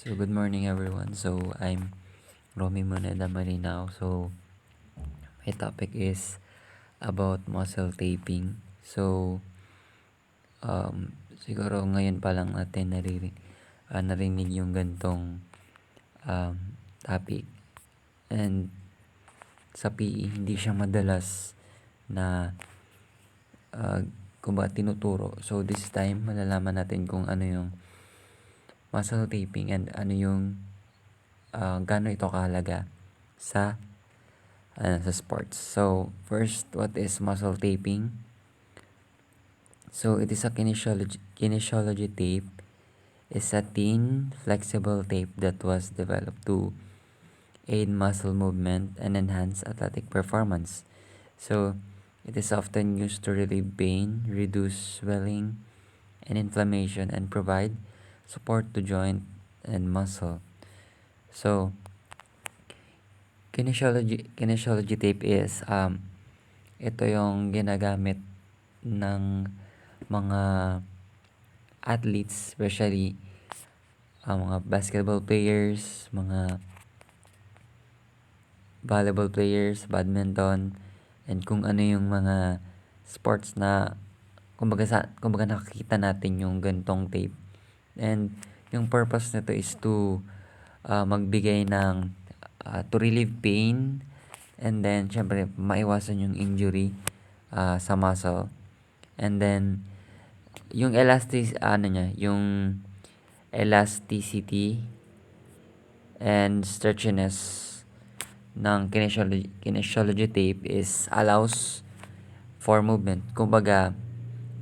So good morning everyone. So I'm Romy Moneda Marinao. So my topic is about muscle taping. So siguro ngayon pa lang natin narinig yung gantong um, topic. And sa PE hindi siya madalas na uh, tinuturo. So this time malalaman natin kung ano yung muscle taping and ano yung gaano ito kahalaga sa sa sports. So, first, what is muscle taping? So, it is a kinesiology tape. It's a thin, flexible tape that was developed to aid muscle movement and enhance athletic performance. So, it is often used to relieve pain, reduce swelling and inflammation, and provide support to joint and muscle. So, kinesiology tape is ito yung ginagamit ng mga athletes, especially mga basketball players, mga volleyball players, badminton, and kung ano yung mga sports na kumbaga nakikita natin yung gantong tape. And yung purpose nito is to magbigay ng to relieve pain, and then syempre maiwasan yung injury sa muscle. And then yung yung elasticity and stretchiness ng kinesiology tape is allows for movement. Kumbaga,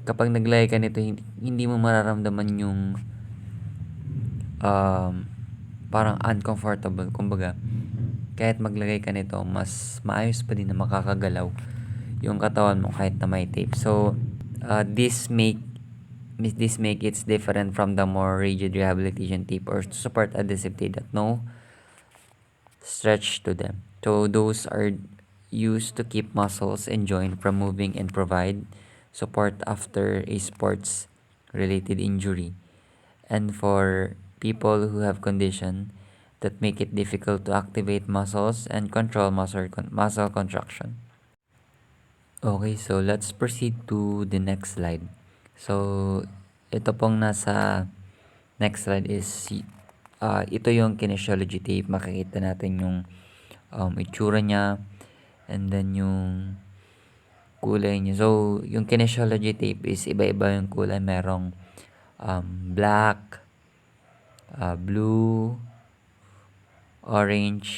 kapag naglagay ka nito, hindi mo mararamdaman yung parang uncomfortable. Kumbaga, kahit maglagay ka nito, mas maayos pa din na makakagalaw yung katawan mo kahit na may tape. So, this make it different from the more rigid rehabilitation tape or support adhesive tape that no stretch to them. So those are used to keep muscles and joint from moving and provide support after a sports related injury. And for people who have condition that make it difficult to activate muscles and control muscle contraction. Okay, so let's proceed to the next slide. So, ito pong nasa next slide is ito yung kinesiology tape. Makikita natin yung itsura niya and then yung kulay niya. So, yung kinesiology tape is iba-iba yung kulay. Merong black, blue, orange,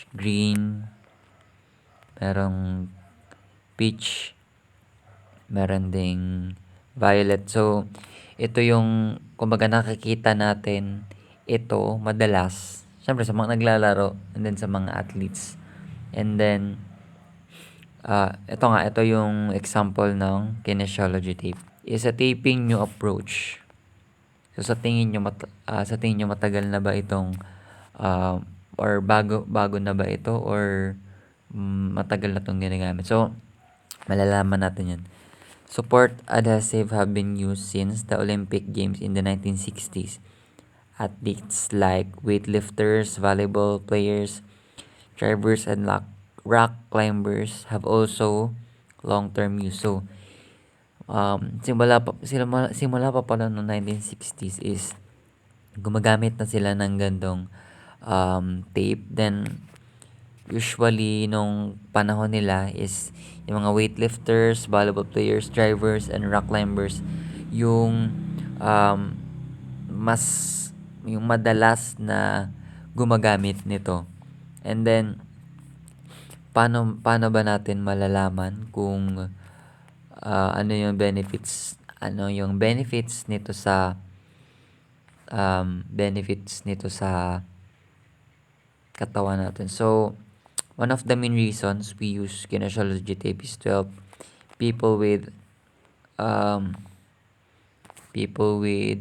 green, merong peach, meron ding violet. So, ito yung, kumbaga nakikita natin ito madalas, syempre sa mga naglalaro and then sa mga athletes. And then, ito yung example ng kinesiology tape. Is a taping new approach. So, sa tingin nyo matagal na ba itong, or bago na ba ito, or matagal na itong ginagamit? So, malalaman natin yan. Support adhesive have been used since the Olympic Games in the 1960s. Athletes like weightlifters, volleyball players, drivers, and rock climbers have also long-term use. So, simula pa pala noong 1960s is gumagamit na sila ng gantong tape. Then, usually, nung panahon nila is yung mga weightlifters, volleyball players, drivers, and rock climbers yung mas yung madalas na gumagamit nito. And then, paano ba natin malalaman kung ano yung benefits nito sa katawan natin? So, one of the main reasons we use kinesiology tape is to help people with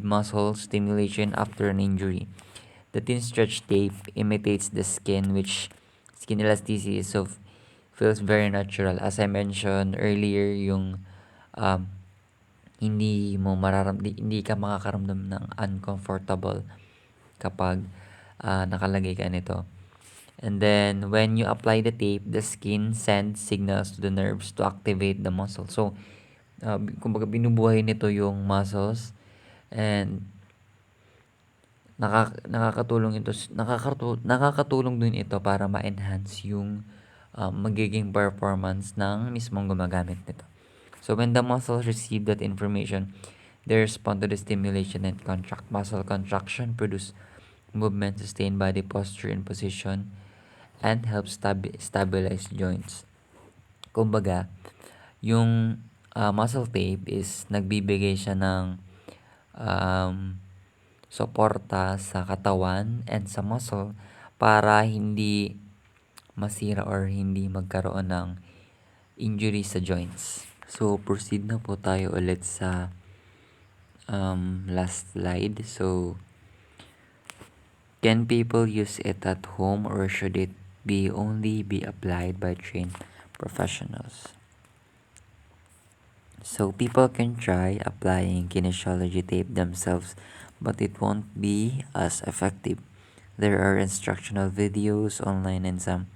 muscle stimulation after an injury. The thin stretch tape imitates the skin elasticity, so feels very natural. As I mentioned earlier, yung hindi ka makakaramdam ng uncomfortable kapag nakalagay ka nito. And then, when you apply the tape, the skin sends signals to the nerves to activate the muscle. So, kumbaga binubuhay nito yung muscles and nakakatulong din ito para ma-enhance yung magiging performance ng mismong gumagamit nito. So, when the muscles receive that information, they respond to the stimulation and contract. Muscle contraction produce movement, sustain body posture and position, and help stabilize joints. Kumbaga, yung muscle tape is nagbibigay siya ng suporta sa katawan and sa muscle para hindi masira or hindi magkaroon ng injury sa joints. So, proceed na po tayo ulit sa last slide. So, can people use it at home or should it only be applied by trained professionals? So, people can try applying kinesiology tape themselves, but it won't be as effective. There are instructional videos online and some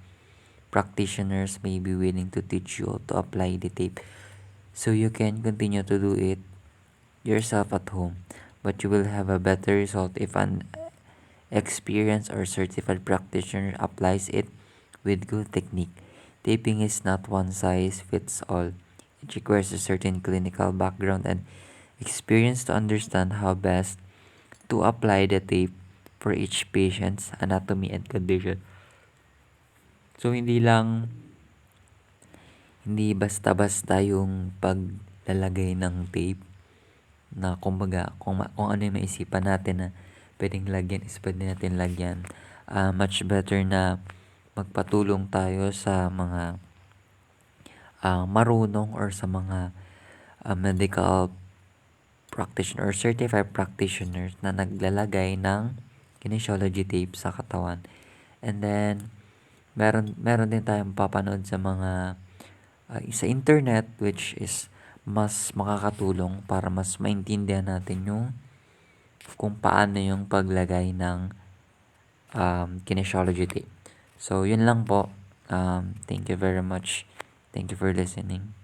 practitioners may be willing to teach you how to apply the tape. So you can continue to do it yourself at home, but you will have a better result if an experienced or certified practitioner applies it with good technique. Taping is not one size fits all. It requires a certain clinical background and experience to understand how best to apply the tape for each patient's anatomy and condition. So, hindi basta-basta yung paglalagay ng tape na kumbaga kung ano yung maisipan natin na pwedeng lagyan is pwede natin lagyan. Much better na magpatulong tayo sa mga marunong or sa mga medical practitioner or certified practitioners na naglalagay ng kinesiology tape sa katawan. And then, meron din tayong papanood sa mga sa internet which is mas makakatulong para mas maintindihan natin yung kung paano yung paglagay ng kinesiology tape. So, yun lang po. Thank you very much. Thank you for listening.